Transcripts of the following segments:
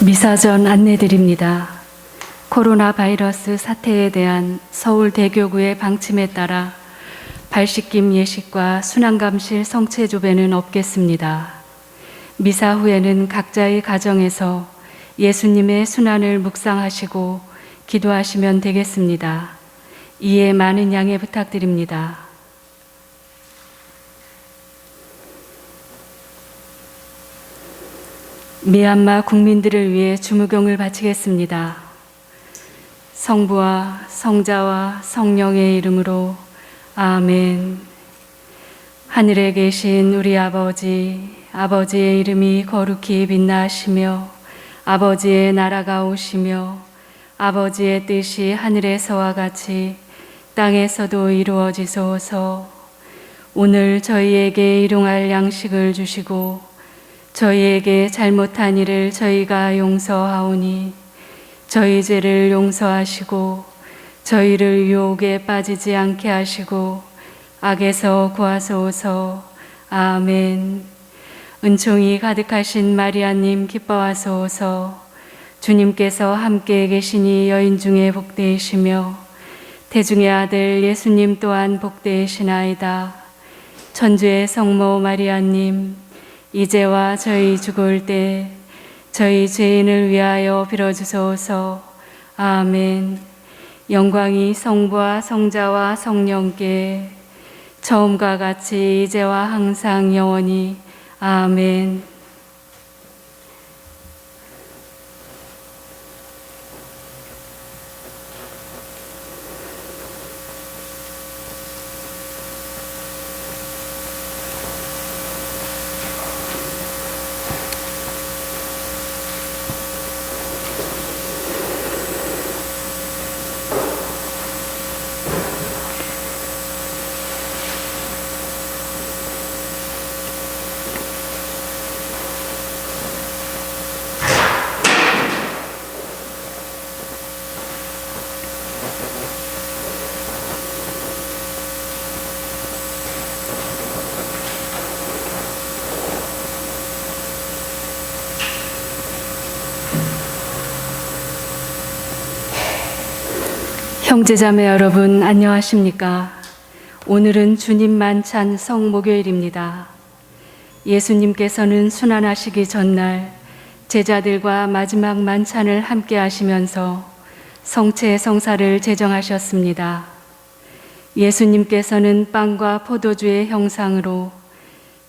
미사전 안내드립니다. 코로나 바이러스 사태에 대한 서울대교구의 방침에 따라 발씻김 예식과 순환감실 성체조배는 없겠습니다. 미사 후에는 각자의 가정에서 예수님의 순환을 묵상하시고 기도하시면 되겠습니다. 이에 많은 양해 부탁드립니다. 미얀마 국민들을 위해 주무경을 바치겠습니다. 성부와 성자와 성령의 이름으로 아멘. 하늘에 계신 우리 아버지, 아버지의 이름이 거룩히 빛나시며 아버지의 나라가 오시며 아버지의 뜻이 하늘에서와 같이 땅에서도 이루어지소서. 오늘 저희에게 일용할 양식을 주시고 저희에게 잘못한 일을 저희가 용서하오니 저희 죄를 용서하시고 저희를 유혹에 빠지지 않게 하시고 악에서 구하소서. 아멘. 은총이 가득하신 마리아님 기뻐하소서. 주님께서 함께 계시니 여인 중에 복되시며 태중의 아들 예수님 또한 복되시나이다. 천주의 성모 마리아님, 이제와 저희 죽을 때 저희 죄인을 위하여 빌어주소서. 아멘. 영광이 성부와 성자와 성령께 처음과 같이 이제와 항상 영원히. 아멘. 형제자매 여러분, 안녕하십니까? 오늘은 주님 만찬 성목요일입니다. 예수님께서는 순환하시기 전날 제자들과 마지막 만찬을 함께 하시면서 성체 성사를 제정하셨습니다. 예수님께서는 빵과 포도주의 형상으로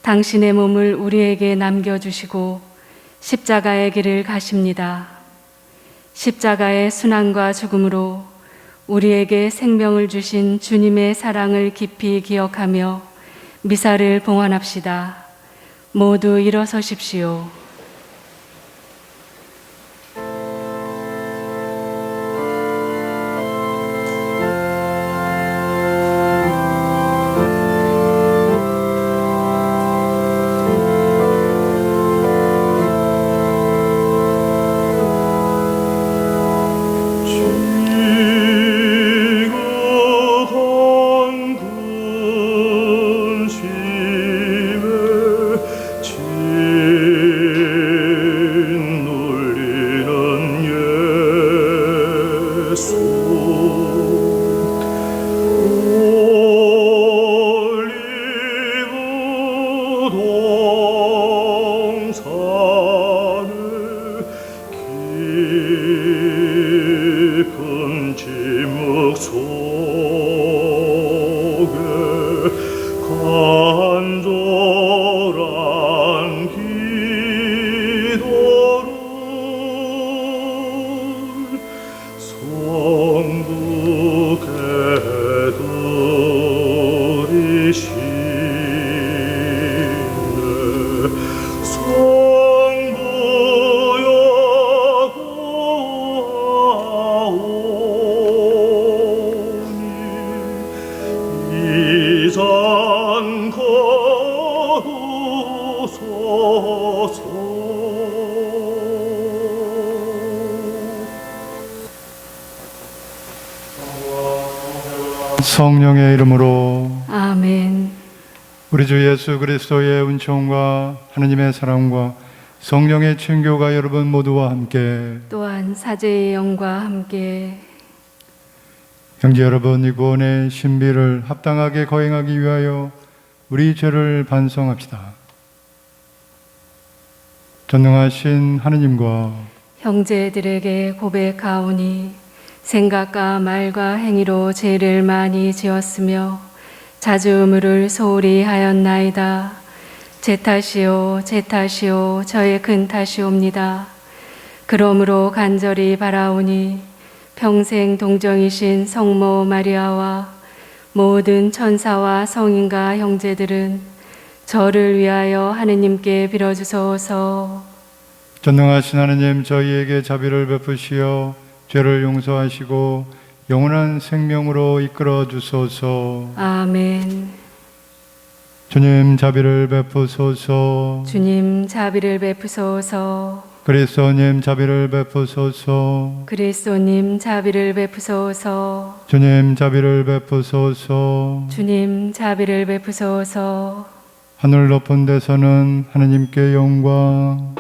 당신의 몸을 우리에게 남겨주시고 십자가의 길을 가십니다. 십자가의 순환과 죽음으로 우리에게 생명을 주신 주님의 사랑을 깊이 기억하며 미사를 봉헌합시다. 모두 일어서십시오. 성령의 이름으로 아멘. 우리 주 예수 그리스도의 은총과 하느님의 사랑과 성령의 친교가 여러분 모두와 함께 또한 사제의 영과 함께 형제 여러분, 이 구원의 신비를 합당하게 거행하기 위하여 우리 죄를 반성합시다. 전능하신 하느님과 형제들에게 고백하오니 생각과 말과 행위로 죄를 많이 지었으며 자주 의무를 소홀히 하였나이다. 제 탓이요 제 탓이요 저의 큰 탓이옵니다. 그러므로 간절히 바라오니 평생 동정이신 성모 마리아와 모든 천사와 성인과 형제들은 저를 위하여 하느님께 빌어주소서. 전능하신 하느님, 저희에게 자비를 베푸시어 죄를 용서하시고 영원한 생명으로 이끌어 주소서. 아멘. 주님, 자비를 베푸소서. 주님 자비를 베푸소서. 그리스도님, 자비를 베푸소서. 그리스도님 자비를 베푸소서. 주님, 자비를 베푸소서. 주님 자비를 베푸소서. 하늘 높은 데서는 하느님께 영광,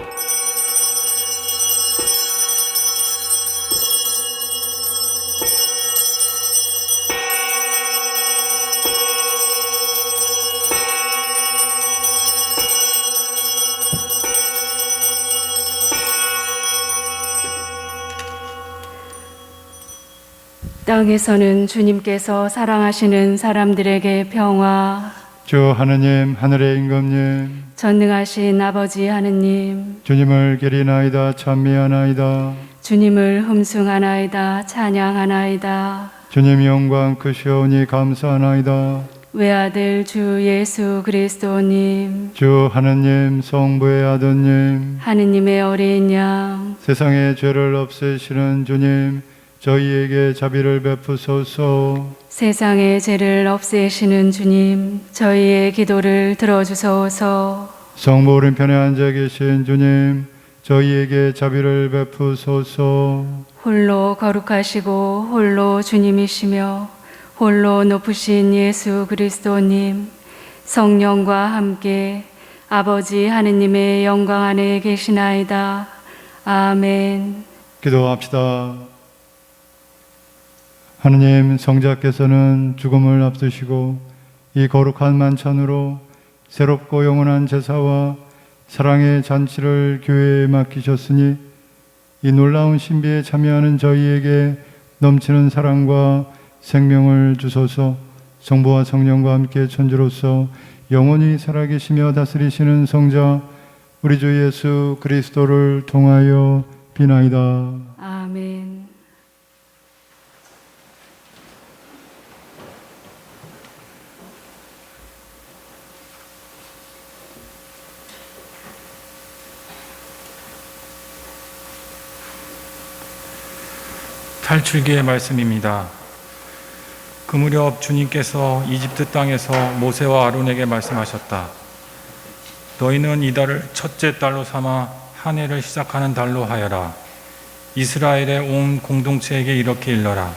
땅에서는 주님께서 사랑하시는 사람들에게 평화, 주 하느님, 하늘의 임금님, 전능하신 아버지 하느님, 주님을 기리나이다 찬미하나이다. 주님을 흠숭하나이다 찬양하나이다. 주님 영광 크시오니 감사하나이다. 외아들 주 예수 그리스도님, 주 하느님, 성부의 아드님, 하느님의 어린 양, 세상의 죄를 없애시는 주님, 저희에게 자비를 베푸소서. 세상의 죄를 없애시는 주님, 저희의 기도를 들어주소서. 성부 오른편에 앉아 계신 주님, 저희에게 자비를 베푸소서. 홀로 거룩하시고 홀로 주님이시며 홀로 높으신 예수 그리스도님, 성령과 함께 아버지 하느님의 영광 안에 계시나이다. 아멘. 기도합시다. 하느님, 성자께서는 죽음을 앞두시고 이 거룩한 만찬으로 새롭고 영원한 제사와 사랑의 잔치를 교회에 맡기셨으니 이 놀라운 신비에 참여하는 저희에게 넘치는 사랑과 생명을 주소서. 성부와 성령과 함께 천주로서 영원히 살아계시며 다스리시는 성자 우리 주 예수 그리스도를 통하여 비나이다. 아멘. 탈출기의 말씀입니다. 그 무렵 주님께서 이집트 땅에서 모세와 아론에게 말씀하셨다. 너희는 이 달을 첫째 달로 삼아 한 해를 시작하는 달로 하여라. 이스라엘의 온 공동체에게 이렇게 일러라.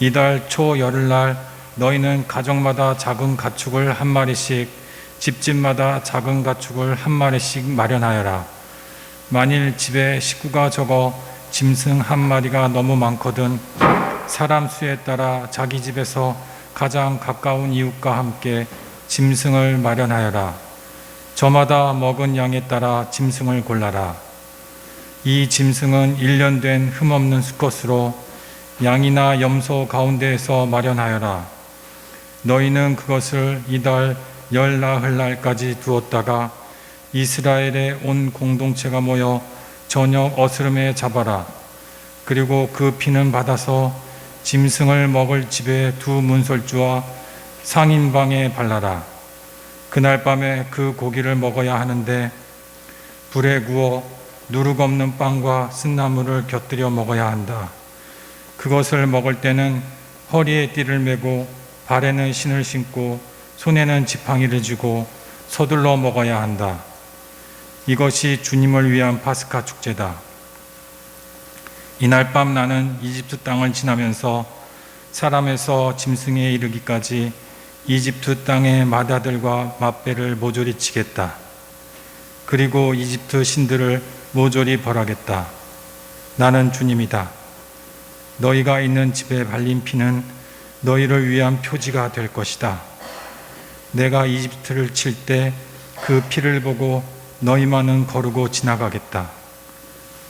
이달 초 열흘날 너희는 가정마다 작은 가축을 한 마리씩, 집집마다 작은 가축을 한 마리씩 마련하여라. 만일 집에 식구가 적어 짐승 한 마리가 너무 많거든 사람 수에 따라 자기 집에서 가장 가까운 이웃과 함께 짐승을 마련하여라. 저마다 먹은 양에 따라 짐승을 골라라. 이 짐승은 1년 된 흠없는 수컷으로 양이나 염소 가운데에서 마련하여라. 너희는 그것을 이달 열 나흘날까지 두었다가 이스라엘의 온 공동체가 모여 저녁 어스름에 잡아라. 그리고 그 피는 받아서 짐승을 먹을 집의 두 문설주와 상인방에 발라라. 그날 밤에 그 고기를 먹어야 하는데 불에 구워 누룩 없는 빵과 쓴나물을 곁들여 먹어야 한다. 그것을 먹을 때는 허리에 띠를 메고 발에는 신을 신고 손에는 지팡이를 쥐고 서둘러 먹어야 한다. 이것이 주님을 위한 파스카 축제다. 이날 밤 나는 이집트 땅을 지나면서 사람에서 짐승에 이르기까지 이집트 땅의 마다들과 맛배를 모조리 치겠다. 그리고 이집트 신들을 모조리 벌하겠다. 나는 주님이다. 너희가 있는 집에 발린 피는 너희를 위한 표지가 될 것이다. 내가 이집트를 칠 때 그 피를 보고 너희만은 거르고 지나가겠다.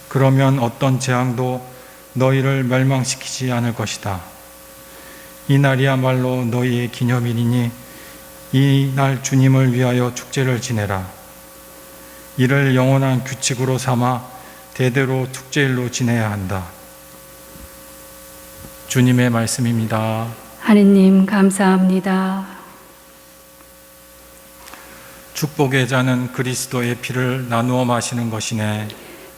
그러면 어떤 재앙도 너희를 멸망시키지 않을 것이다. 이 날이야말로 너희의 기념일이니 이 날 주님을 위하여 축제를 지내라. 이를 영원한 규칙으로 삼아 대대로 축제일로 지내야 한다. 주님의 말씀입니다. 하느님 감사합니다. 축복의 잔은 그리스도의 피를 나누어 마시는 것이네.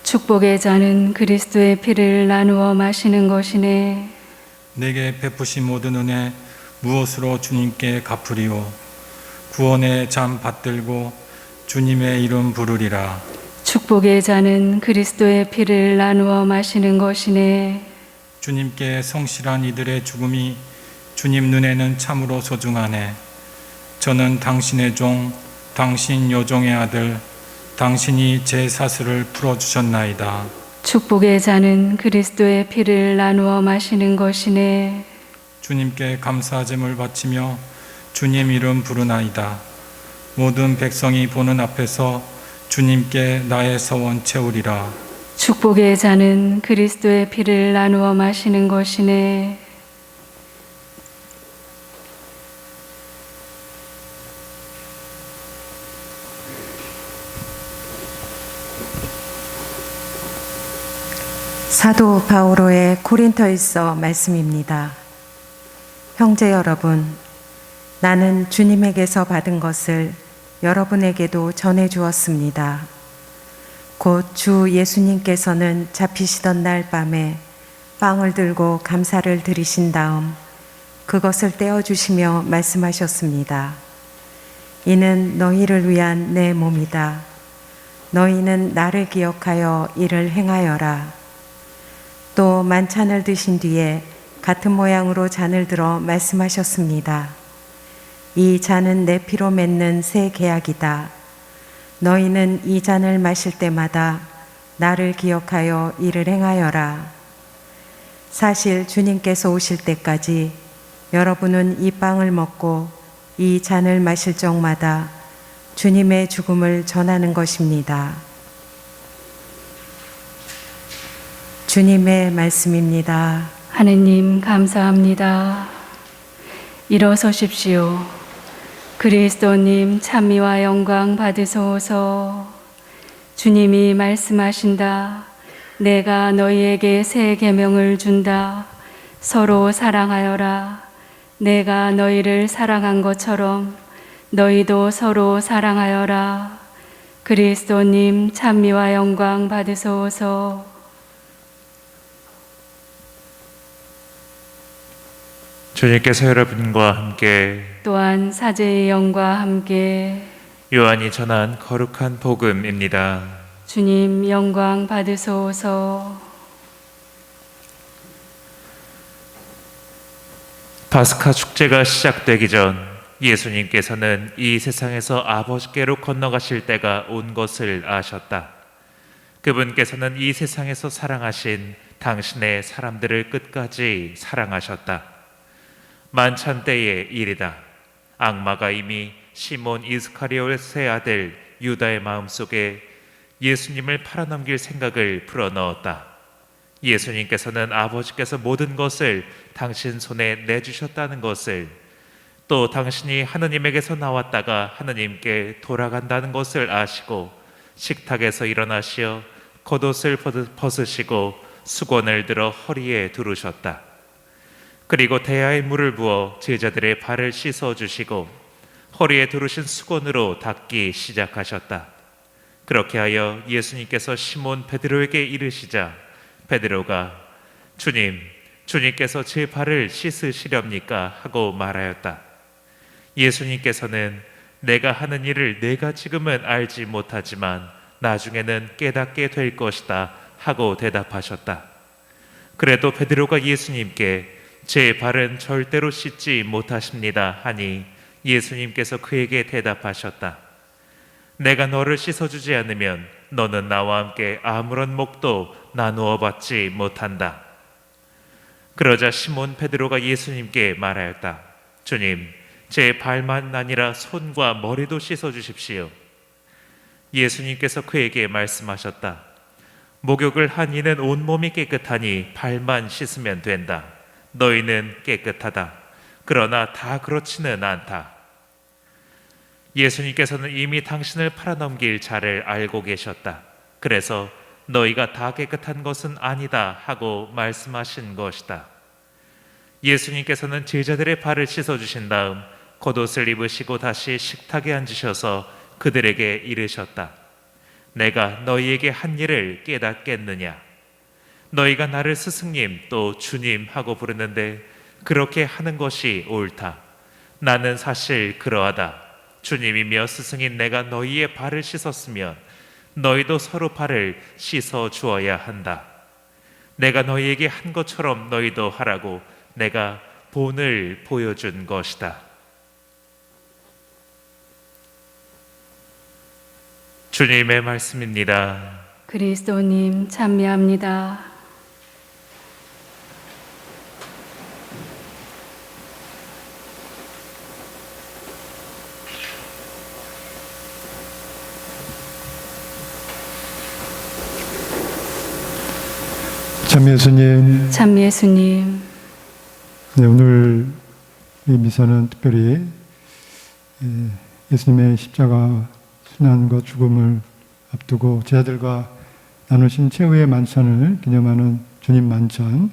축복의 잔은 그리스도의 피를 나누어 마시는 것이네. 내게 베푸신 모든 은혜 무엇으로 주님께 갚으리오. 구원의 잠 받들고 주님의 이름 부르리라. 축복의 잔은 그리스도의 피를 나누어 마시는 것이네. 주님께 성실한 이들의 죽음이 주님 눈에는 참으로 소중하네. 저는 당신의 종, 당신 여종의 아들, 당신이 제 사슬을 풀어주셨나이다. 축복의 잔은 그리스도의 피를 나누어 마시는 것이네. 주님께 감사제물 바치며 주님 이름 부르나이다. 모든 백성이 보는 앞에서 주님께 나의 서원 채우리라. 축복의 잔은 그리스도의 피를 나누어 마시는 것이네. 사도 바오로의 고린토일서 말씀입니다. 형제 여러분, 나는 주님에게서 받은 것을 여러분에게도 전해 주었습니다. 곧 주 예수님께서는 잡히시던 날 밤에 빵을 들고 감사를 드리신 다음 그것을 떼어주시며 말씀하셨습니다. 이는 너희를 위한 내 몸이다. 너희는 나를 기억하여 이를 행하여라. 또 만찬을 드신 뒤에 같은 모양으로 잔을 들어 말씀하셨습니다. 이 잔은 내 피로 맺는 새 계약이다. 너희는 이 잔을 마실 때마다 나를 기억하여 이를 행하여라. 사실 주님께서 오실 때까지 여러분은 이 빵을 먹고 이 잔을 마실 적마다 주님의 죽음을 전하는 것입니다. 주님의 말씀입니다. 하느님 감사합니다. 일어서십시오. 그리스도님 찬미와 영광 받으소서. 주님이 말씀하신다. 내가 너희에게 새 계명을 준다. 서로 사랑하여라. 내가 너희를 사랑한 것처럼 너희도 서로 사랑하여라. 그리스도님 찬미와 영광 받으소서. 주님께서 여러분과 함께 또한 사제의 영과 함께 요한이 전한 거룩한 복음입니다. 주님 영광 받으소서. 파스카 축제가 시작되기 전 예수님께서는 이 세상에서 아버지께로 건너가실 때가 온 것을 아셨다. 그분께서는 이 세상에서 사랑하신 당신의 사람들을 끝까지 사랑하셨다. 만찬 때의 일이다. 악마가 이미 시몬 이스카리ot의 아들 유다의 마음속에 예수님을 팔아넘길 생각을 불어넣었다. 예수님께서는 아버지께서 모든 것을 당신 손에 내주셨다는 것을, 또 당신이 하느님에게서 나왔다가 하느님께 돌아간다는 것을 아시고 식탁에서 일어나시어 겉옷을 벗으시고 수건을 들어 허리에 두르셨다. 그리고 대야에 물을 부어 제자들의 발을 씻어주시고 허리에 두르신 수건으로 닦기 시작하셨다. 그렇게 하여 예수님께서 시몬 베드로에게 이르시자 베드로가 주님께서 제 발을 씻으시렵니까? 하고 말하였다. 예수님께서는 내가 하는 일을 내가 지금은 알지 못하지만 나중에는 깨닫게 될 것이다 하고 대답하셨다. 그래도 베드로가 예수님께 제 발은 절대로 씻지 못하십니다 하니 예수님께서 그에게 대답하셨다. 내가 너를 씻어주지 않으면 너는 나와 함께 아무런 몫도 나누어 받지 못한다. 그러자 시몬 베드로가 예수님께 말하였다. 주님, 제 발만 아니라 손과 머리도 씻어주십시오. 예수님께서 그에게 말씀하셨다. 목욕을 한 이는 온몸이 깨끗하니 발만 씻으면 된다. 너희는 깨끗하다. 그러나 다 그렇지는 않다. 예수님께서는 이미 당신을 팔아넘길 자를 알고 계셨다. 그래서 너희가 다 깨끗한 것은 아니다 하고 말씀하신 것이다. 예수님께서는 제자들의 발을 씻어주신 다음 겉옷을 입으시고 다시 식탁에 앉으셔서 그들에게 이르셨다. 내가 너희에게 한 일을 깨닫겠느냐? 너희가 나를 스승님 또 주님 하고 부르는데 그렇게 하는 것이 옳다. 나는 사실 그러하다. 주님이며 스승인 내가 너희의 발을 씻었으면 너희도 서로 발을 씻어 주어야 한다. 내가 너희에게 한 것처럼 너희도 하라고 내가 본을 보여준 것이다. 주님의 말씀입니다. 그리스도님 찬미합니다. 참 예수님, 참 예수님, 네, 오늘 이 미사는 특별히 예수님의 십자가 순환과 죽음을 앞두고 제자들과 나누신 최후의 만찬을 기념하는 주님 만찬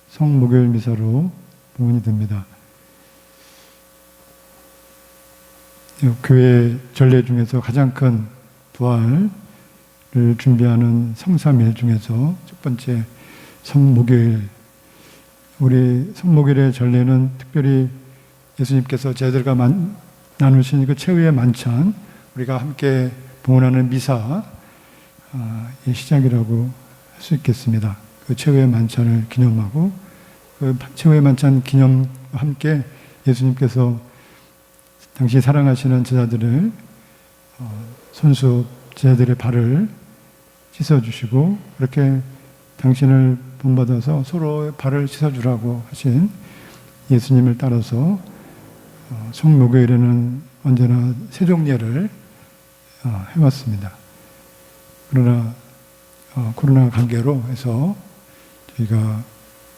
성목요일 미사로 봉헌이 됩니다. 교회 전례 중에서 가장 큰 부활을 준비하는 성삼일 중에서 첫 번째 성목요일, 우리 성목요일의 전례는 특별히 예수님께서 제자들과 나누신 그 최후의 만찬, 우리가 함께 봉헌하는 미사의 시작이라고 할 수 있겠습니다. 그 최후의 만찬을 기념하고 그 최후의 만찬 기념과 함께 예수님께서 당시 사랑하시는 제자들을 손수 제자들의 발을 씻어주시고 그렇게 당신을 본받아서 서로의 발을 씻어주라고 하신 예수님을 따라서 성목요일에는 언제나 세종례를 해왔습니다. 그러나 코로나 관계로 해서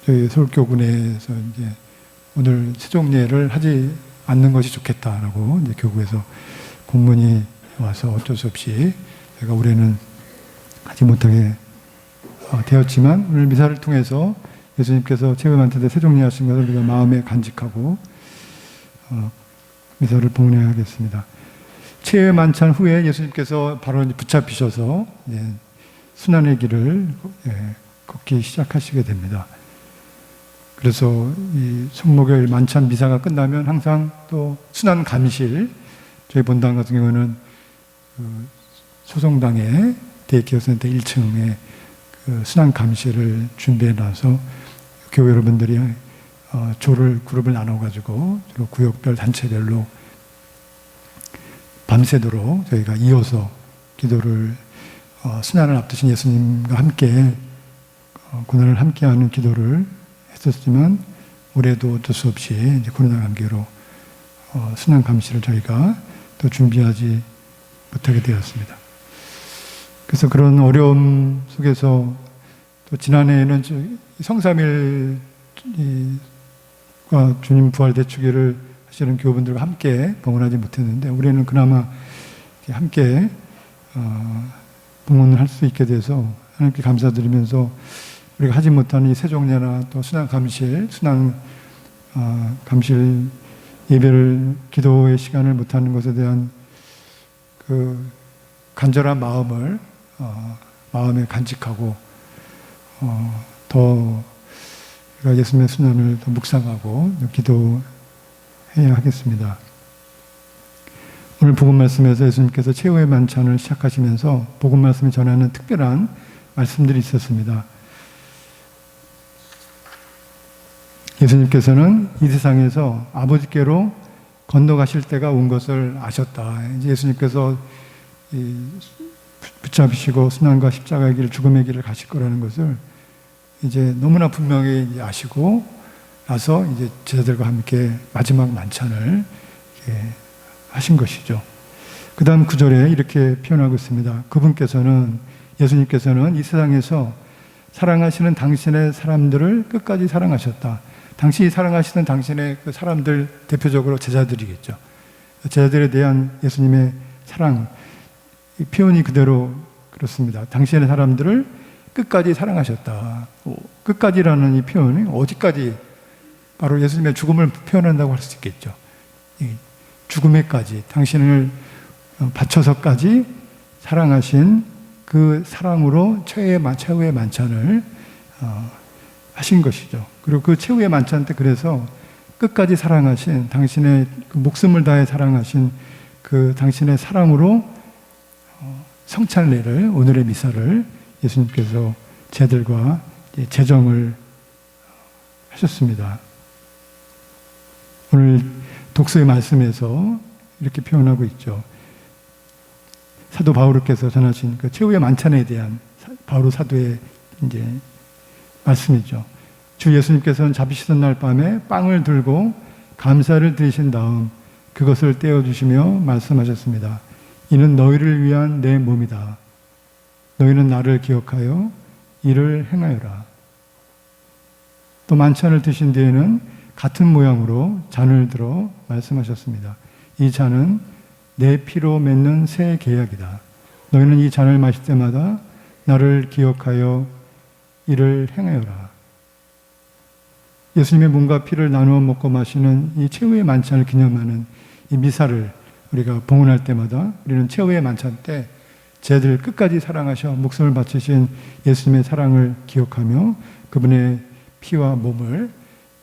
저희 서울교구내에서 이제 오늘 세종례를 하지 않는 것이 좋겠다라고 이제 교구에서 공문이 와서 어쩔 수 없이 저희가 올해는 하지 못하게 되었지만 오늘 미사를 통해서 예수님께서 최후의 만찬 때 세종례 하신 것을 우리가 마음에 간직하고 미사를 봉헌해야 하겠습니다. 최후의 만찬 후에 예수님께서 바로 붙잡히셔서 순환의 길을 걷기 시작하시게 됩니다. 그래서 이 성목요일 만찬 미사가 끝나면 항상 또 순환 감실, 저희 본당 같은 경우는 그 소성당의 대기업센터 1층에 그 순환 감실을 준비해 놔서 교회 여러분들이 그룹을 나눠가지고 구역별 단체별로 밤새도록 저희가 이어서 기도를 순환을 앞두신 예수님과 함께 고난을 함께하는 기도를 했었지만 올해도 어쩔 수 없이 이제 코로나 관계로 순환 감시를 저희가 또 준비하지 못하게 되었습니다. 그래서 그런 어려움 속에서 또 지난해에는 성삼일과 주님 부활 대축일을 하시는 교우분들과 함께 봉헌하지 못했는데 올해는 그나마 함께 봉헌을 할 수 있게 돼서 하나님께 감사드리면서 우리가 하지 못하는 이 세종례나 또 순환 감실 예배를 기도의 시간을 못하는 것에 대한 그 간절한 마음을 마음에 간직하고 더 우리가 예수님의 순환을 더 묵상하고 기도해야 하겠습니다. 오늘 복음 말씀에서 예수님께서 최후의 만찬을 시작하시면서 복음 말씀을 전하는 특별한 말씀들이 있었습니다. 예수님께서는 이 세상에서 아버지께로 건너가실 때가 온 것을 아셨다. 이제 예수님께서 붙잡으시고 순환과 십자가의 길, 죽음의 길을 가실 거라는 것을 이제 너무나 분명히 아시고 나서 이제 제자들과 함께 마지막 만찬을 하신 것이죠. 그 다음 구절에 이렇게 표현하고 있습니다. 예수님께서는 이 세상에서 사랑하시는 당신의 사람들을 끝까지 사랑하셨다. 당신이 사랑하시는 당신의 그 사람들, 대표적으로 제자들이겠죠. 제자들에 대한 예수님의 사랑, 이 표현이 그대로 그렇습니다. 당신의 사람들을 끝까지 사랑하셨다. 끝까지라는 이 표현이 어디까지, 바로 예수님의 죽음을 표현한다고 할 수 있겠죠. 죽음에까지, 당신을 바쳐서까지 사랑하신 그 사랑으로 최후의 만찬을 하신 것이죠. 그리고 그 최후의 만찬 때 그래서 끝까지 사랑하신, 당신의 그 목숨을 다해 사랑하신 그 당신의 사랑으로 성찬례를, 오늘의 미사를 예수님께서 제들과 제정을 하셨습니다. 오늘 독서의 말씀에서 이렇게 표현하고 있죠. 사도 바오로께서 전하신 그 최후의 만찬에 대한 바오로 사도의 이제 말씀이죠. 주 예수님께서는 잡히시던 날 밤에 빵을 들고 감사를 드리신 다음 그것을 떼어주시며 말씀하셨습니다. 이는 너희를 위한 내 몸이다. 너희는 나를 기억하여 이를 행하여라. 또 만찬을 드신 뒤에는 같은 모양으로 잔을 들어 말씀하셨습니다. 이 잔은 내 피로 맺는 새 계약이다. 너희는 이 잔을 마실 때마다 나를 기억하여 이를 행하여라. 예수님의 몸과 피를 나누어 먹고 마시는 이 최후의 만찬을 기념하는 이 미사를 우리가 봉헌할 때마다 우리는 최후의 만찬 때 제자들을 끝까지 사랑하셔 목숨을 바치신 예수님의 사랑을 기억하며 그분의 피와 몸을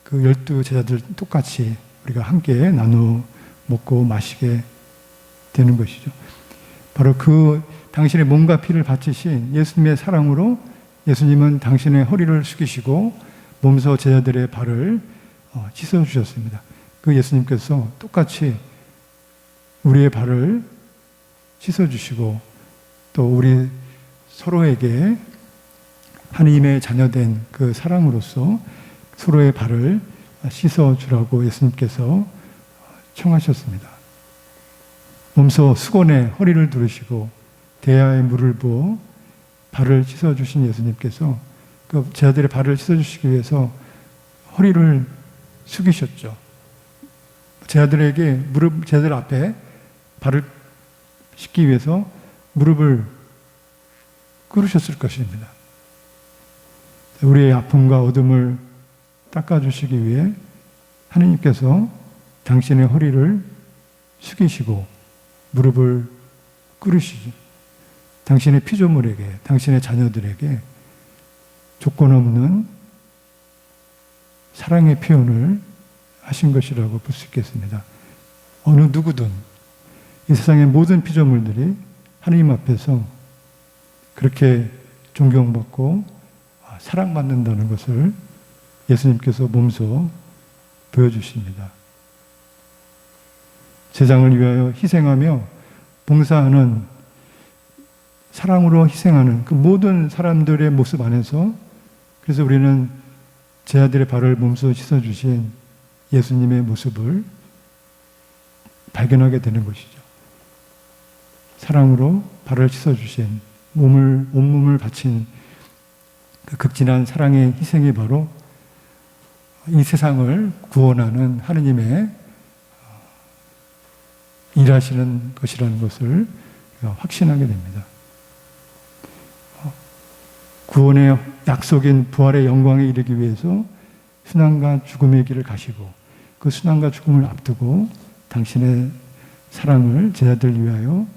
그 12 제자들 똑같이 우리가 함께 나누어 먹고 마시게 되는 것이죠. 바로 그 당신의 몸과 피를 바치신 예수님의 사랑으로 예수님은 당신의 허리를 숙이시고 몸소 제자들의 발을 씻어주셨습니다. 그 예수님께서 똑같이 우리의 발을 씻어주시고 또 우리 서로에게 하나님의 자녀된 그 사랑으로서 서로의 발을 씻어주라고 예수님께서 청하셨습니다. 몸소 수건에 허리를 두르시고 대야에 물을 부어 발을 씻어주신 예수님께서 그 제자들의 발을 씻어주시기 위해서 허리를 숙이셨죠. 제자들에게 제자들 앞에 발을 씻기 위해서 무릎을 꿇으셨을 것입니다. 우리의 아픔과 어둠을 닦아주시기 위해 하나님께서 당신의 허리를 숙이시고 무릎을 꿇으시죠. 당신의 피조물에게, 당신의 자녀들에게 조건 없는 사랑의 표현을 하신 것이라고 볼 수 있겠습니다. 어느 누구든 이 세상의 모든 피조물들이 하나님 앞에서 그렇게 존경받고 사랑받는다는 것을 예수님께서 몸소 보여주십니다. 세상을 위하여 희생하며 봉사하는, 사랑으로 희생하는 그 모든 사람들의 모습 안에서, 그래서 우리는 제자들의 발을 몸소 씻어주신 예수님의 모습을 발견하게 되는 것이죠. 사랑으로 발을 씻어주신, 온몸을 바친 그 극진한 사랑의 희생이 바로 이 세상을 구원하는 하느님의 일하시는 것이라는 것을 확신하게 됩니다. 구원의 약속인 부활의 영광에 이르기 위해서 순환과 죽음의 길을 가시고 그 순환과 죽음을 앞두고 당신의 사랑을 제자들 위하여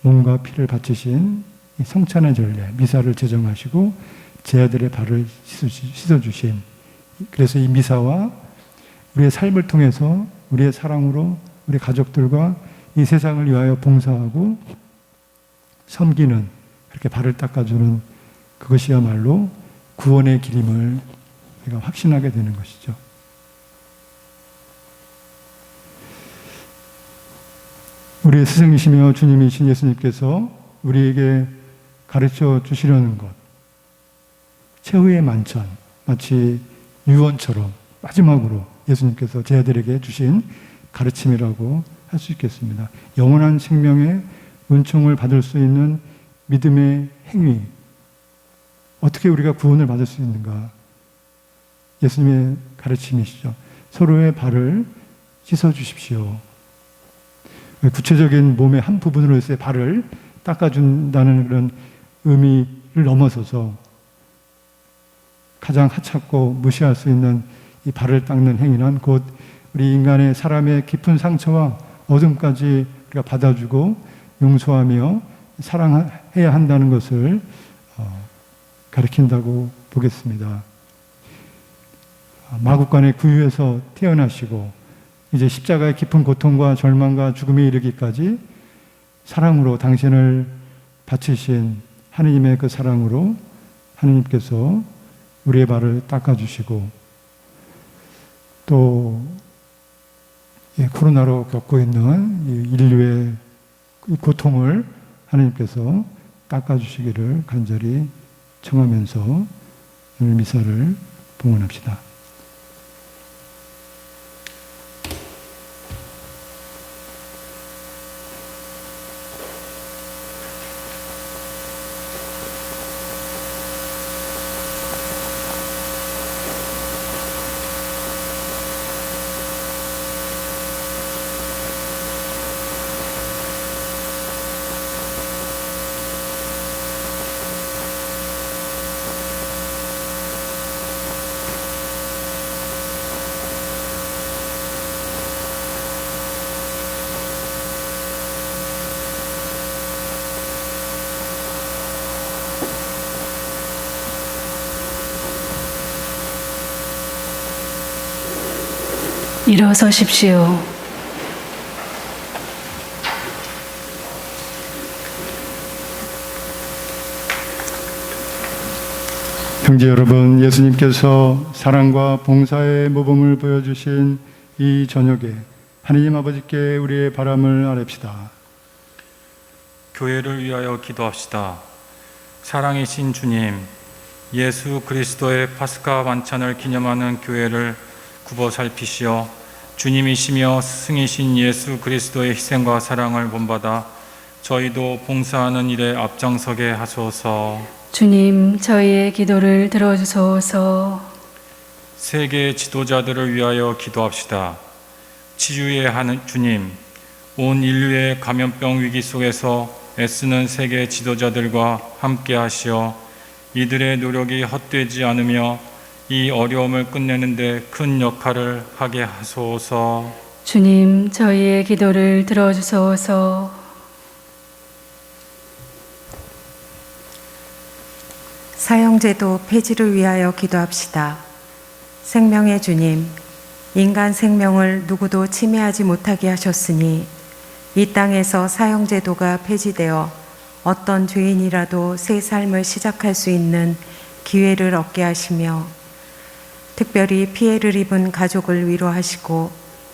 몸과 피를 바치신 이 성찬의 전례, 미사를 제정하시고 제자들의 발을 씻어주신, 그래서 이 미사와 우리의 삶을 통해서 우리의 사랑으로 우리 가족들과 이 세상을 위하여 봉사하고 섬기는, 그렇게 발을 닦아주는 그것이야말로 구원의 길임을 우리가 확신하게 되는 것이죠. 우리의 스승이시며 주님이신 예수님께서 우리에게 가르쳐 주시려는 것, 최후의 만찬, 마치 유언처럼 마지막으로 예수님께서 제 아들에게 주신 가르침이라고 할 수 있겠습니다. 영원한 생명의 은총을 받을 수 있는 믿음의 행위, 어떻게 우리가 구원을 받을 수 있는가? 예수님의 가르침이시죠. 서로의 발을 씻어 주십시오. 구체적인 몸의 한 부분으로서의 발을 닦아준다는 그런 의미를 넘어서서 가장 하찮고 무시할 수 있는 이 발을 닦는 행위는 곧 우리 인간의 사람의 깊은 상처와 어둠까지 우리가 받아주고 용서하며 사랑해야 한다는 것을 가리킨다고 보겠습니다. 마국간의 구유에서 태어나시고 이제 십자가의 깊은 고통과 절망과 죽음에 이르기까지 사랑으로 당신을 바치신 하느님의 그 사랑으로 하느님께서 우리의 발을 닦아주시고 또 코로나로 겪고 있는 인류의 고통을 하느님께서 닦아주시기를 간절히 청하면서 오늘 미사를 봉헌합시다. 일어서십시오. 형제 여러분, 예수님께서 사랑과 봉사의 모범을 보여주신 이 저녁에 하느님 아버지께 우리의 바람을 아뢰읍시다. 교회를 위하여 기도합시다. 사랑이신 주님, 예수 그리스도의 파스카 만찬을 기념하는 교회를 굽어 살피시어 주님이시며 스승이신 예수 그리스도의 희생과 사랑을 본받아 저희도 봉사하는 일에 앞장서게 하소서. 주님, 저희의 기도를 들어주소서. 세계 지도자들을 위하여 기도합시다. 치유의 하는 주님, 온 인류의 감염병 위기 속에서 애쓰는 세계 지도자들과 함께 하시어 이들의 노력이 헛되지 않으며 이 어려움을 끝내는 데 큰 역할을 하게 하소서. 주님, 저희의 기도를 들어주소서. 사형제도 폐지를 위하여 기도합시다. 생명의 주님, 인간 생명을 누구도 침해하지 못하게 하셨으니 이 땅에서 사형제도가 폐지되어 어떤 죄인이라도 새 삶을 시작할 수 있는 기회를 얻게 하시며 특별히 피해를 입은 가족을 위로하시고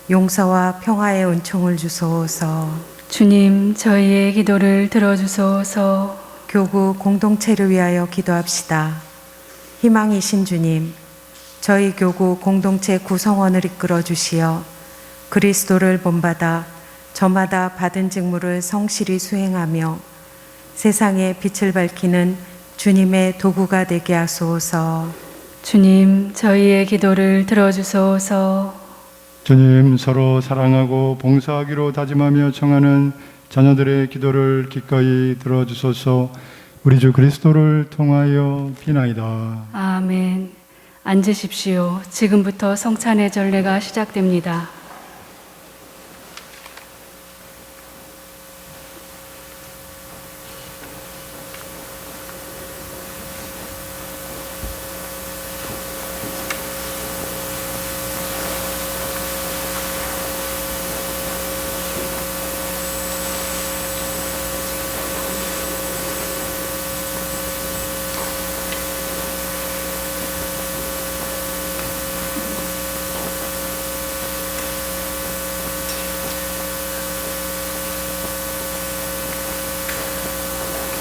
용서와 평화의 은총을 주소서. 주님, 저희의 기도를 들어주소서. 교구 공동체를 위하여 기도합시다. 희망이신 주님, 저희 교구 공동체 구성원을 이끌어 주시어 그리스도를 본받아 저마다 받은 직무를 성실히 수행하며 세상에 빛을 밝히는 주님의 도구가 되게 하소서. 주님, 저희의 기도를 들어주소서. 주님, 서로 사랑하고 봉사하기로 다짐하며 청하는 자녀들의 기도를 기꺼이 들어주소서. 우리 주 그리스도를 통하여 비나이다. 아멘. 앉으십시오. 지금부터 성찬의 전례가 시작됩니다.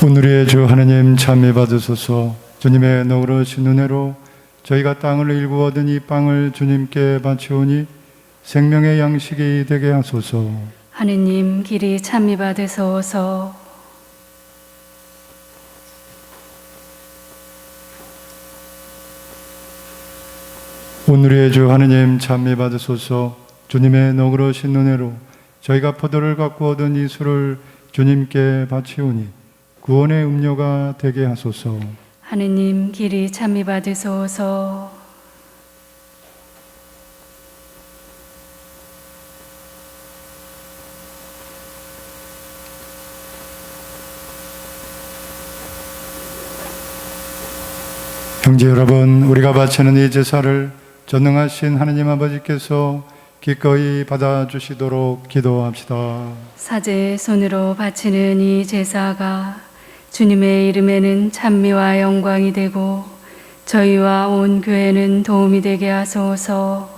오늘의 주 하나님 참여 받으소서. 주님의 너그러신 은혜로 저희가 땅을 일구 얻은 이 빵을 주님께 바치오니 생명의 양식이 되게 하소서. 하느님 길이 찬미 받으소서. 오늘의 주 하느님 참여 받으소서. 주님의 너그러신 은혜로 저희가 포도를 갖고 얻은 이 술을 주님께 바치오니 구원의 음료가 되게 하소서. 하느님 길이 찬미 받으소서. 형제 여러분, 우리가 바치는 이 제사를 전능하신 하느님 아버지께서 기꺼이 받아주시도록 기도합시다. 사제의 손으로 바치는 이 제사가 주님의 이름에는 찬미와 영광이 되고 저희와 온 교회는 도움이 되게 하소서.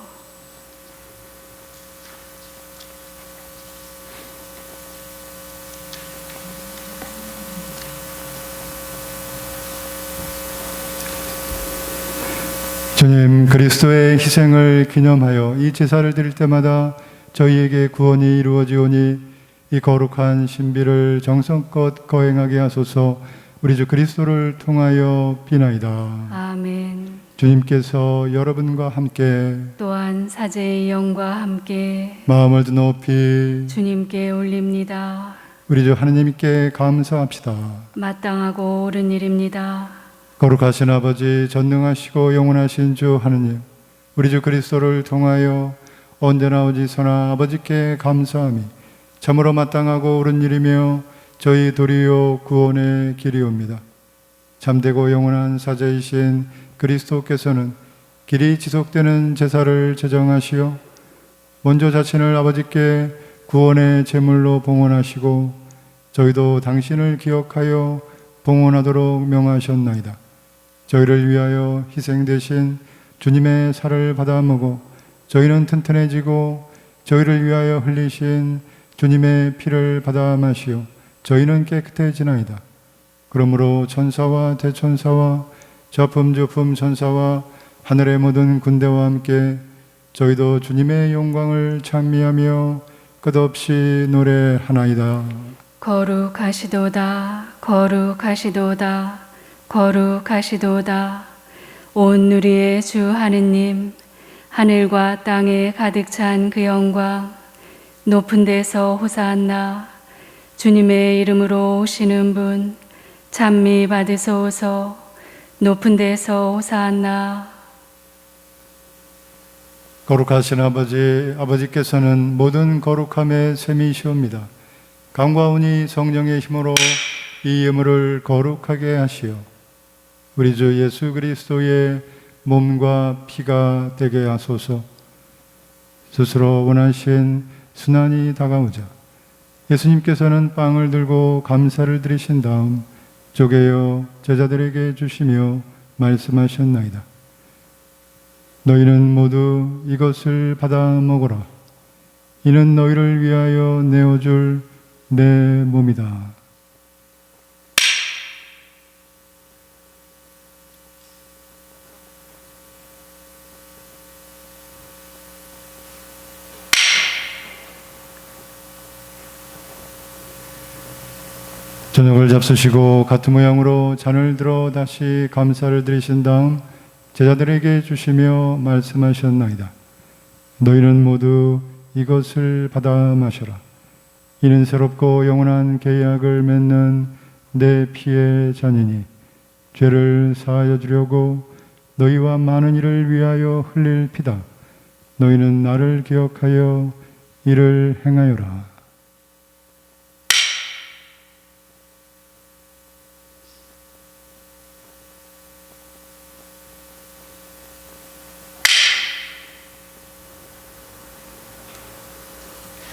주님, 그리스도의 희생을 기념하여 이 제사를 드릴 때마다 저희에게 구원이 이루어지오니 이 거룩한 신비를 정성껏 거행하게 하소서. 우리 주 그리스도를 통하여 비나이다. 아멘. 주님께서 여러분과 함께 또한 사제의 영과 함께 마음을 높이 주님께 올립니다. 우리 주 하느님께 감사합시다. 마땅하고 옳은 일입니다. 거룩하신 아버지, 전능하시고 영원하신 주 하느님, 우리 주 그리스도를 통하여 언제나 어디서나 아버지께 감사함이 참으로 마땅하고 옳은 일이며 저희 도리요 구원의 길이옵니다. 참되고 영원한 사제이신 그리스도께서는 길이 지속되는 제사를 제정하시어 먼저 자신을 아버지께 구원의 제물로 봉헌하시고 저희도 당신을 기억하여 봉헌하도록 명하셨나이다. 저희를 위하여 희생되신 주님의 살을 받아 먹어 저희는 튼튼해지고 저희를 위하여 흘리신 주님의 피를 받아 마시어 저희는 깨끗해지나이다. 그러므로 천사와 대천사와 저품주품 천사와 하늘의 모든 군대와 함께 저희도 주님의 영광을 찬미하며 끝없이 노래하나이다. 거룩하시도다, 거룩하시도다, 거룩하시도다. 온 누리의 주 하느님, 하늘과 땅에 가득 찬 그 영광, 높은 데서 호산나. 주님의 이름으로 오시는 분 찬미 받으소서. 높은 데서 호산나. 거룩하신 아버지, 아버지께서는 모든 거룩함의 셈이시옵니다. 강과운이 성령의 힘으로 이 예물을 거룩하게 하시어 우리 주 예수 그리스도의 몸과 피가 되게 하소서. 스스로 원하신 순환이 다가오자 예수님께서는 빵을 들고 감사를 드리신 다음 쪼개어 제자들에게 주시며 말씀하셨나이다. 너희는 모두 이것을 받아 먹어라. 이는 너희를 위하여 내어줄 내 몸이다. 저녁을 잡수시고 같은 모양으로 잔을 들어 다시 감사를 드리신 다음 제자들에게 주시며 말씀하셨나이다. 너희는 모두 이것을 받아 마셔라. 이는 새롭고 영원한 계약을 맺는 내 피의 잔이니 죄를 사하여 주려고 너희와 많은 이를 위하여 흘릴 피다. 너희는 나를 기억하여 이를 행하여라.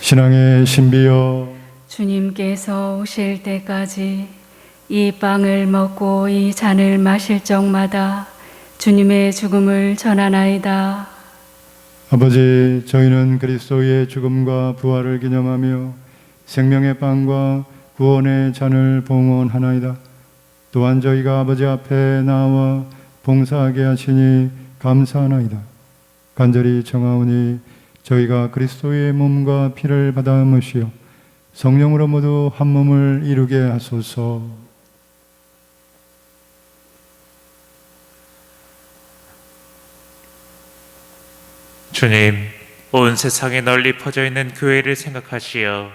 신앙의 신비여, 주님께서 오실 때까지 이 빵을 먹고 이 잔을 마실 적마다 주님의 죽음을 전하나이다. 아버지, 저희는 그리스도의 죽음과 부활을 기념하며 생명의 빵과 구원의 잔을 봉헌하나이다. 또한 저희가 아버지 앞에 나와 봉사하게 하시니 감사하나이다. 간절히 청하오니 저희가 그리스도의 몸과 피를 받아 모시어 성령으로 모두 한 몸을 이루게 하소서. 주님, 온 세상에 널리 퍼져 있는 교회를 생각하시어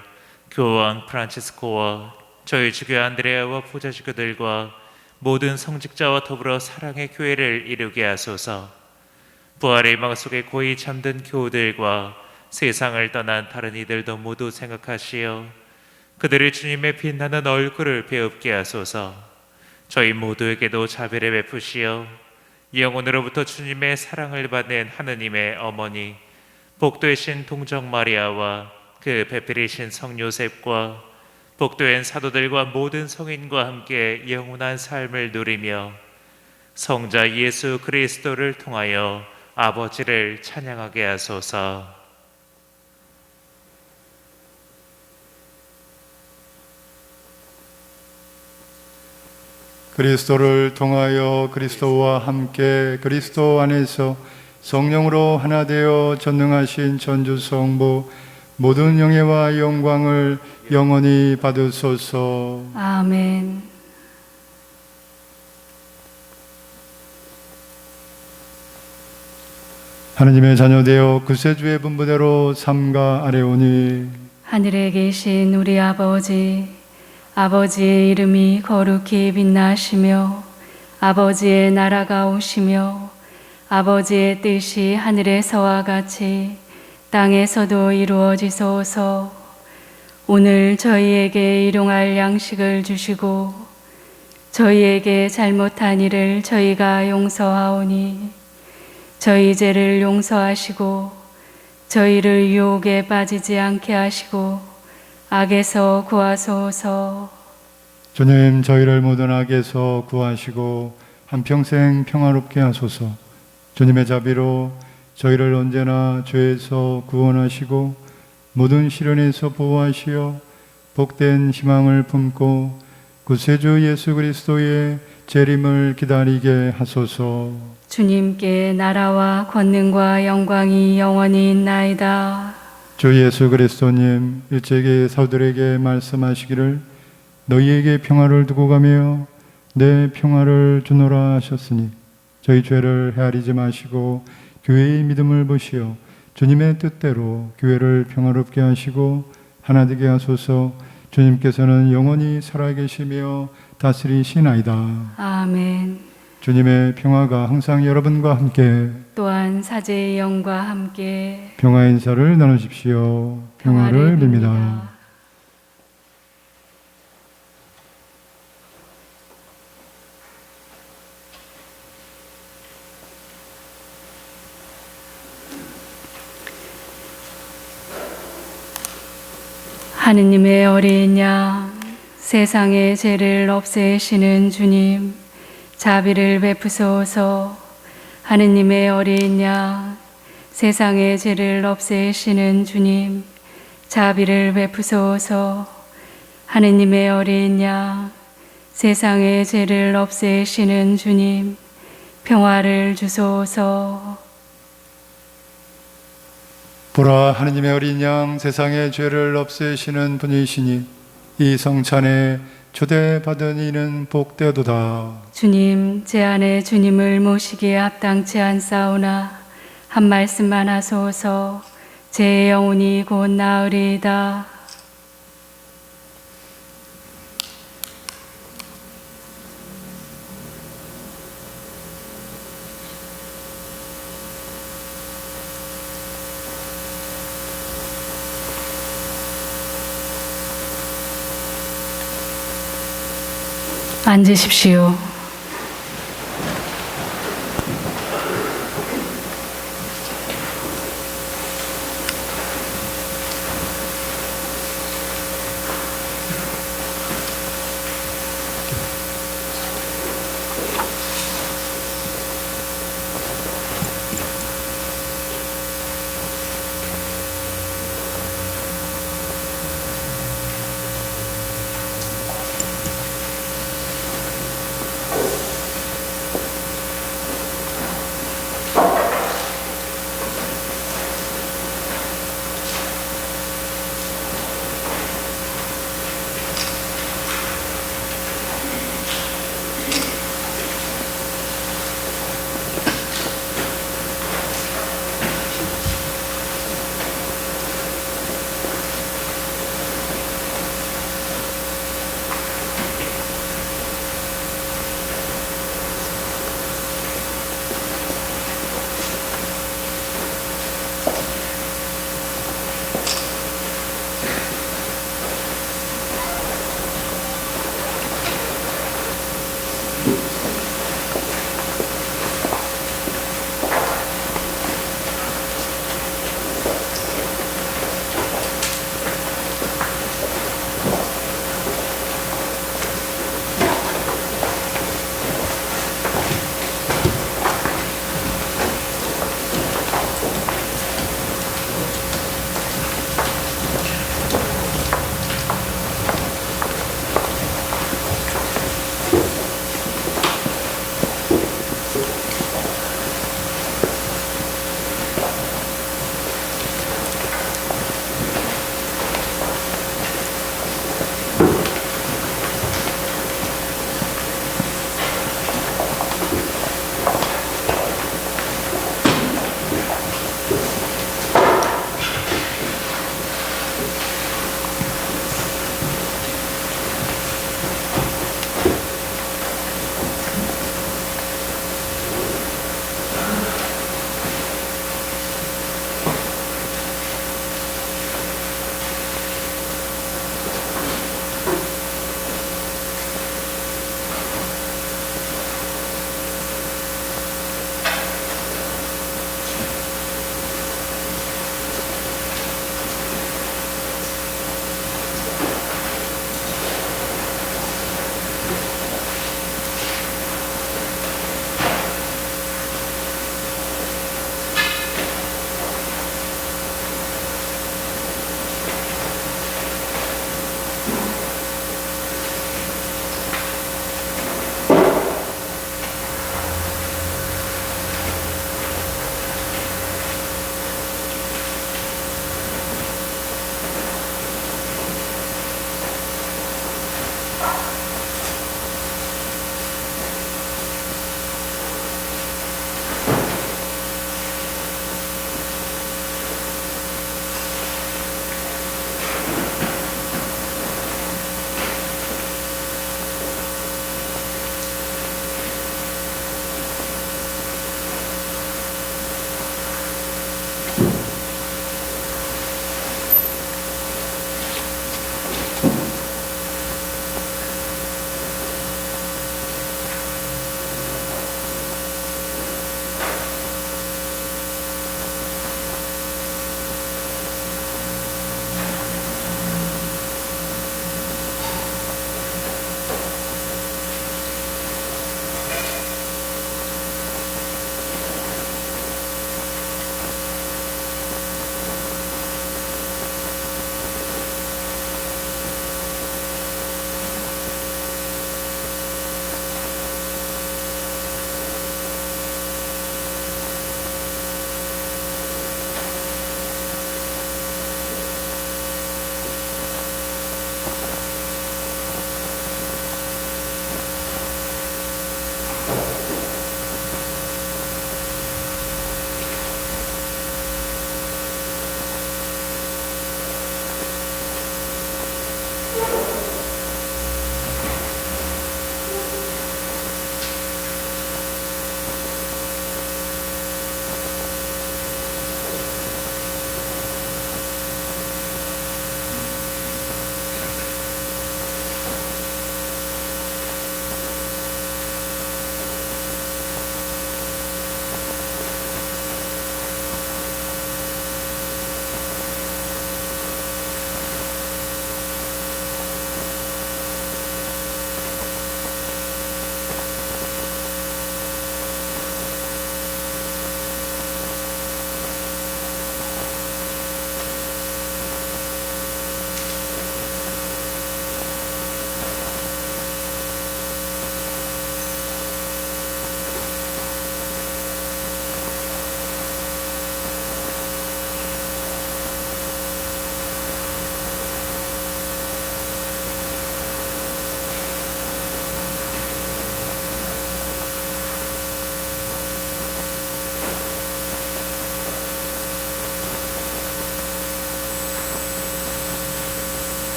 교황 프란치스코와 저희 주교 안드레아와 부자주교들과 모든 성직자와 더불어 사랑의 교회를 이루게 하소서. 부활의 막 속에 고이 잠든 교우들과 세상을 떠난 다른 이들도 모두 생각하시어 그들의 주님의 빛나는 얼굴을 배웁게 하소서. 저희 모두에게도 자비를 베푸시어 영혼으로부터 주님의 사랑을 받는 하느님의 어머니 복되신 동정 마리아와 그 배필이신 성 요셉과 복된 사도들과 모든 성인과 함께 영원한 삶을 누리며 성자 예수 그리스도를 통하여 아버지를 찬양하게 하소서. 그리스도를 통하여 그리스도와 함께 그리스도 안에서 성령으로 하나 되어 전능하신 전주성부 모든 영예와 영광을 영원히 받으소서. 아멘. 하느님의 자녀되어 구세주의 분부대로 삼가 아뢰오니 하늘에 계신 우리 아버지, 아버지의 이름이 거룩히 빛나시며 아버지의 나라가 오시며 아버지의 뜻이 하늘에서와 같이 땅에서도 이루어지소서. 오늘 저희에게 일용할 양식을 주시고 저희에게 잘못한 일을 저희가 용서하오니 저희 죄를 용서하시고 저희를 유혹에 빠지지 않게 하시고 악에서 구하소서. 주님, 저희를 모든 악에서 구하시고 한평생 평화롭게 하소서. 주님의 자비로 저희를 언제나 죄에서 구원하시고 모든 시련에서 보호하시어 복된 희망을 품고 구세주 예수 그리스도의 재림을 기다리게 하소서. 주님께 나라와 권능과 영광이 영원히 있나이다. 주 예수 그리스도님, 일제에게 사도들에게 말씀하시기를 너희에게 평화를 두고 가며 내 평화를 주노라 하셨으니 저희 죄를 헤아리지 마시고 교회의 믿음을 보시어 주님의 뜻대로 교회를 평화롭게 하시고 하나 되게 하소서. 주님께서는 영원히 살아계시며 다스리시나이다. 아멘. 주님의 평화가 항상 여러분과 함께 또한 사제의 영과 함께 평화의 인사를 나누십시오. 평화를 빕니다. 하느님의 어린 양, 세상의 죄를 없애시는 주님, 자비를 베푸소서. 하느님의 어린 양, 세상의 죄를 없애시는 주님, 자비를 베푸소서. 하느님의 어린 양, 세상의 죄를 없애시는 주님, 평화를 주소서. 보라, 하느님의 어린 양, 세상의 죄를 없애시는 분이시니 이 성찬에 초대받은 이는 복되도다. 주님, 제 안에 주님을 모시기에 합당치 않사오나 한 말씀만 하소서. 제 영혼이 곧 나으리이다. 앉으십시오.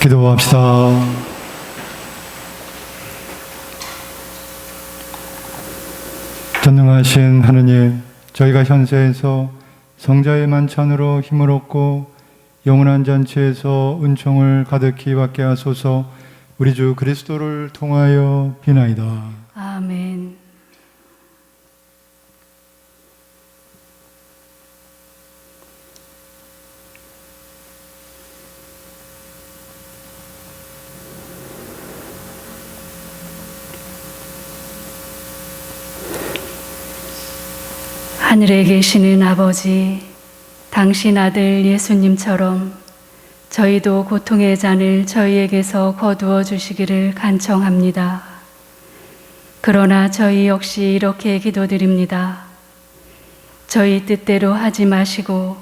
기도합시다. 전능하신 하느님, 저희가 현세에서 성자의 만찬으로 힘을 얻고 영원한 잔치에서 은총을 가득히 받게 하소서. 우리 주 그리스도를 통하여 비나이다. 아멘. 하늘에 계시는 아버지, 당신 아들 예수님처럼 저희도 고통의 잔을 저희에게서 거두어 주시기를 간청합니다. 그러나 저희 역시 이렇게 기도드립니다. 저희 뜻대로 하지 마시고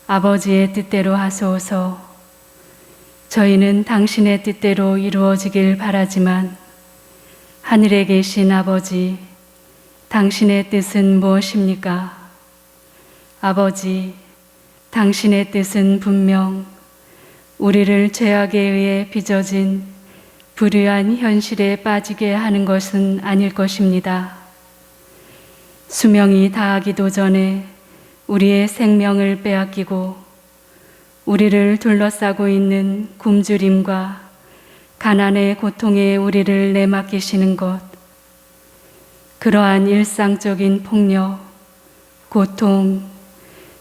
아버지의 뜻대로 하소서. 저희는 당신의 뜻대로 이루어지길 바라지만 하늘에 계신 아버지, 당신의 뜻은 무엇입니까? 아버지, 당신의 뜻은 분명 우리를 죄악에 의해 빚어진 불의한 현실에 빠지게 하는 것은 아닐 것입니다. 수명이 다하기도 전에 우리의 생명을 빼앗기고 우리를 둘러싸고 있는 굶주림과 가난의 고통에 우리를 내맡기시는 것, 그러한 일상적인 폭력, 고통,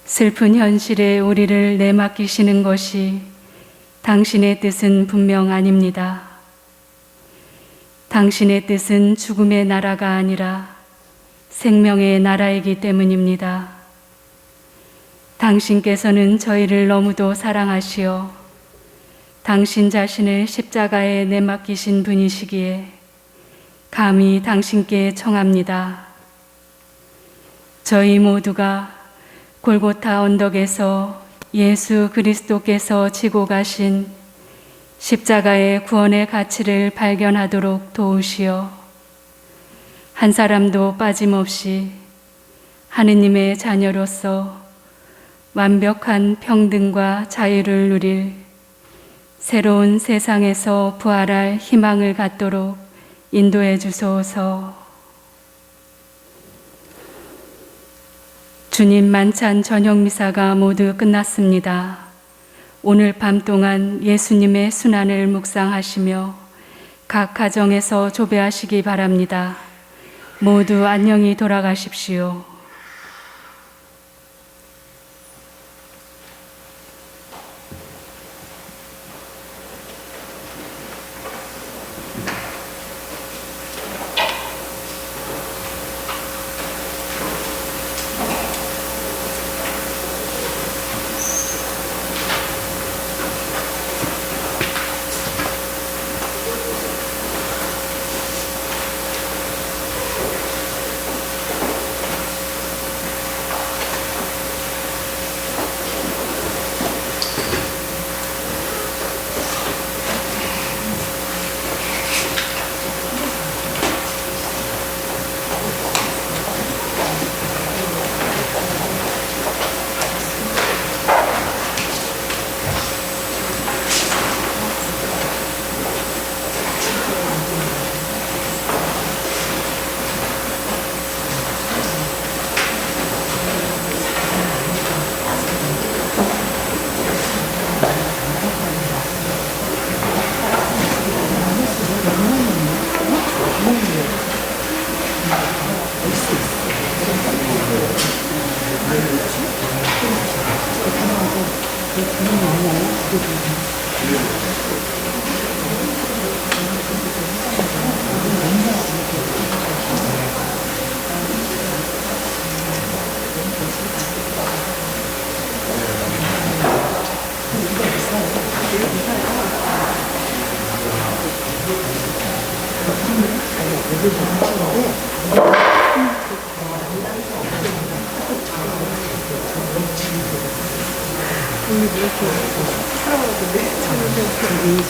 슬픈 현실에 우리를 내맡기시는 것이 당신의 뜻은 분명 아닙니다. 당신의 뜻은 죽음의 나라가 아니라 생명의 나라이기 때문입니다. 당신께서는 저희를 너무도 사랑하시어 당신 자신을 십자가에 내맡기신 분이시기에 감히 당신께 청합니다. 저희 모두가 골고타 언덕에서 예수 그리스도께서 지고 가신 십자가의 구원의 가치를 발견하도록 도우시어 한 사람도 빠짐없이 하느님의 자녀로서 완벽한 평등과 자유를 누릴 새로운 세상에서 부활할 희망을 갖도록 인도해 주소서. 주님 만찬 저녁 미사가 모두 끝났습니다. 오늘 밤 동안 예수님의 순환을 묵상하시며 각 가정에서 조배하시기 바랍니다. 모두 안녕히 돌아가십시오.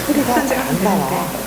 소리가 안 나와.